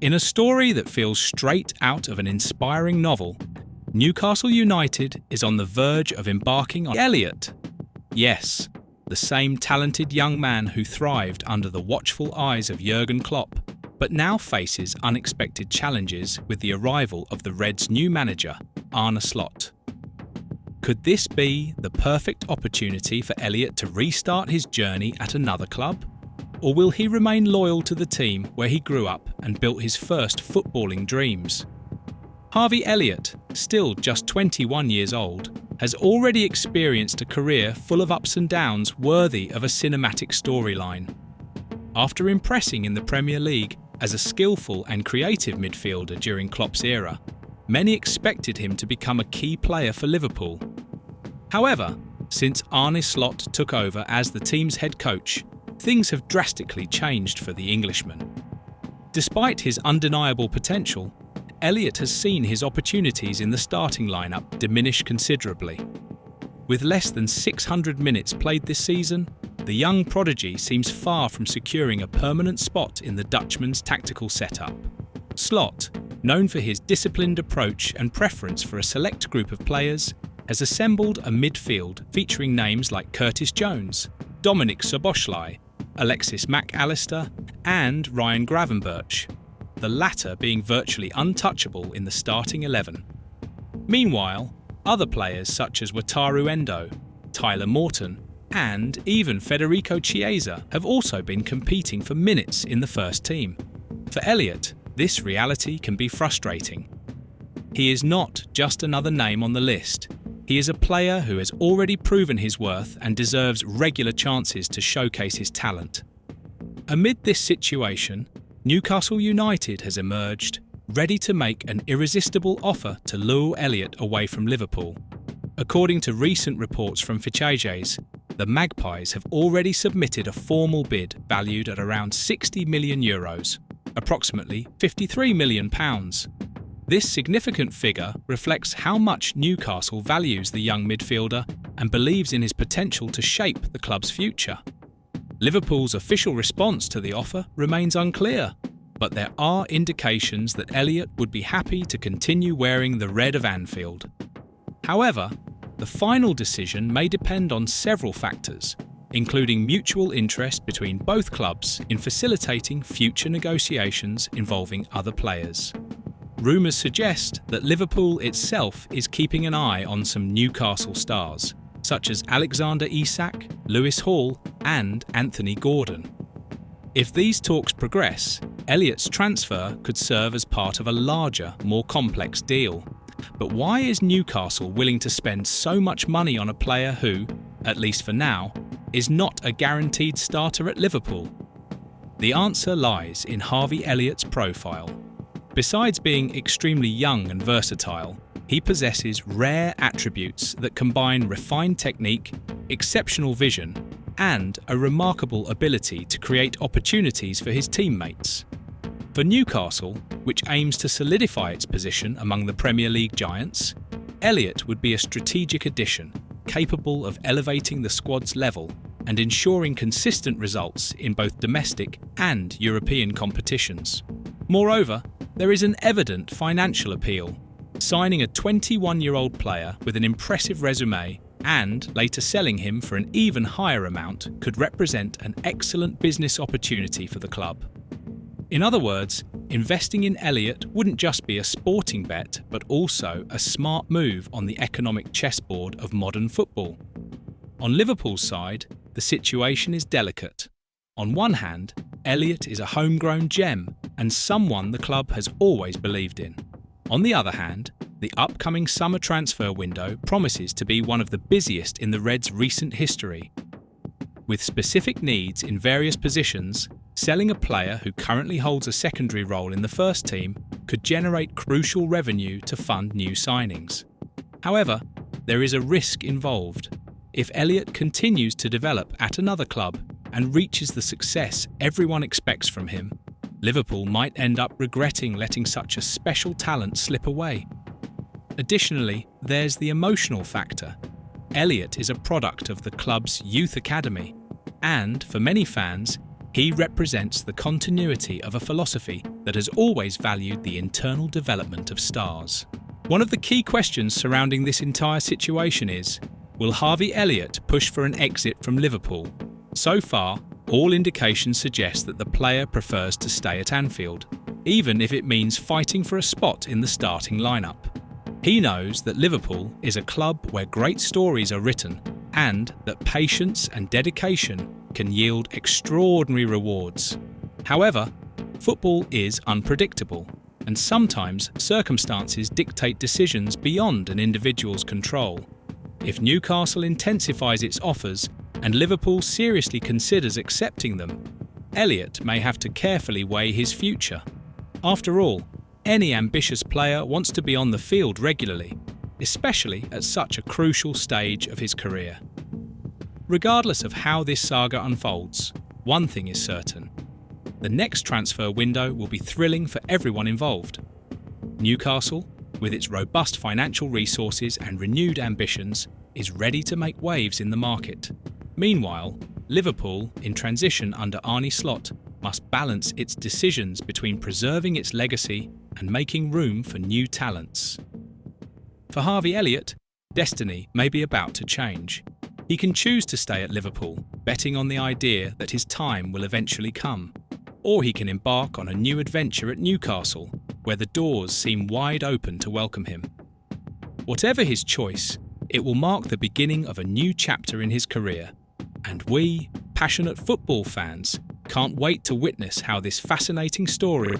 In a story that feels straight out of an inspiring novel, Newcastle United is on the verge of embarking on Elliott. Yes, the same talented young man who thrived under the watchful eyes of Jurgen Klopp, but now faces unexpected challenges with the arrival of the Reds' new manager, Arne Slot. Could this be the perfect opportunity for Elliott to restart his journey at another club? Or will he remain loyal to the team where he grew up and built his first footballing dreams? Harvey Elliott, still just 21 years old, has already experienced a career full of ups and downs worthy of a cinematic storyline. After impressing in the Premier League as a skillful and creative midfielder during Klopp's era, many expected him to become a key player for Liverpool. However, since Arne Slot took over as the team's head coach, things have drastically changed for the Englishman. Despite his undeniable potential, Elliott has seen his opportunities in the starting lineup diminish considerably. With less than 600 minutes played this season, the young prodigy seems far from securing a permanent spot in the Dutchman's tactical setup. Slot, known for his disciplined approach and preference for a select group of players, has assembled a midfield featuring names like Curtis Jones, Dominic Szoboszlai, Alexis Mac Allister and Ryan Gravenberch, the latter being virtually untouchable in the starting 11. Meanwhile, other players such as Wataru Endo, Tyler Morton and even Federico Chiesa have also been competing for minutes in the first team. For Elliott, this reality can be frustrating. He is not just another name on the list. He is a player who has already proven his worth and deserves regular chances to showcase his talent. Amid this situation, Newcastle United has emerged, ready to make an irresistible offer to lure Elliott away from Liverpool. According to recent reports from Fichajes, the Magpies have already submitted a formal bid valued at around €60 million, approximately £53 million. This significant figure reflects how much Newcastle values the young midfielder and believes in his potential to shape the club's future. Liverpool's official response to the offer remains unclear, but there are indications that Elliott would be happy to continue wearing the red of Anfield. However, the final decision may depend on several factors, including mutual interest between both clubs in facilitating future negotiations involving other players. Rumours suggest that Liverpool itself is keeping an eye on some Newcastle stars, such as Alexander Isak, Lewis Hall and Anthony Gordon. If these talks progress, Elliott's transfer could serve as part of a larger, more complex deal. But why is Newcastle willing to spend so much money on a player who, at least for now, is not a guaranteed starter at Liverpool? The answer lies in Harvey Elliott's profile. Besides being extremely young and versatile, he possesses rare attributes that combine refined technique, exceptional vision, and a remarkable ability to create opportunities for his teammates. For Newcastle, which aims to solidify its position among the Premier League giants, Elliott would be a strategic addition, capable of elevating the squad's level and ensuring consistent results in both domestic and European competitions. Moreover, there is an evident financial appeal. Signing a 21-year-old player with an impressive resume and later selling him for an even higher amount could represent an excellent business opportunity for the club. In other words, investing in Elliott wouldn't just be a sporting bet, but also a smart move on the economic chessboard of modern football. On Liverpool's side, the situation is delicate. On one hand, Elliott is a homegrown gem and someone the club has always believed in. On the other hand, the upcoming summer transfer window promises to be one of the busiest in the Reds' recent history. With specific needs in various positions, selling a player who currently holds a secondary role in the first team could generate crucial revenue to fund new signings. However, there is a risk involved. If Elliott continues to develop at another club and reaches the success everyone expects from him, Liverpool might end up regretting letting such a special talent slip away. Additionally, there's the emotional factor. Elliott is a product of the club's youth academy, and for many fans, he represents the continuity of a philosophy that has always valued the internal development of stars. One of the key questions surrounding this entire situation is, will Harvey Elliott push for an exit from Liverpool? So far, all indications suggest that the player prefers to stay at Anfield, even if it means fighting for a spot in the starting lineup. He knows that Liverpool is a club where great stories are written and that patience and dedication can yield extraordinary rewards. However, football is unpredictable, and sometimes circumstances dictate decisions beyond an individual's control. If Newcastle intensifies its offers and Liverpool seriously considers accepting them, Elliott may have to carefully weigh his future. After all, any ambitious player wants to be on the field regularly, especially at such a crucial stage of his career. Regardless of how this saga unfolds, one thing is certain: the next transfer window will be thrilling for everyone involved. Newcastle, with its robust financial resources and renewed ambitions, is ready to make waves in the market. Meanwhile, Liverpool, in transition under Arne Slot, must balance its decisions between preserving its legacy and making room for new talents. For Harvey Elliott, destiny may be about to change. He can choose to stay at Liverpool, betting on the idea that his time will eventually come. Or he can embark on a new adventure at Newcastle, where the doors seem wide open to welcome him. Whatever his choice, it will mark the beginning of a new chapter in his career, and we, passionate football fans, can't wait to witness how this fascinating story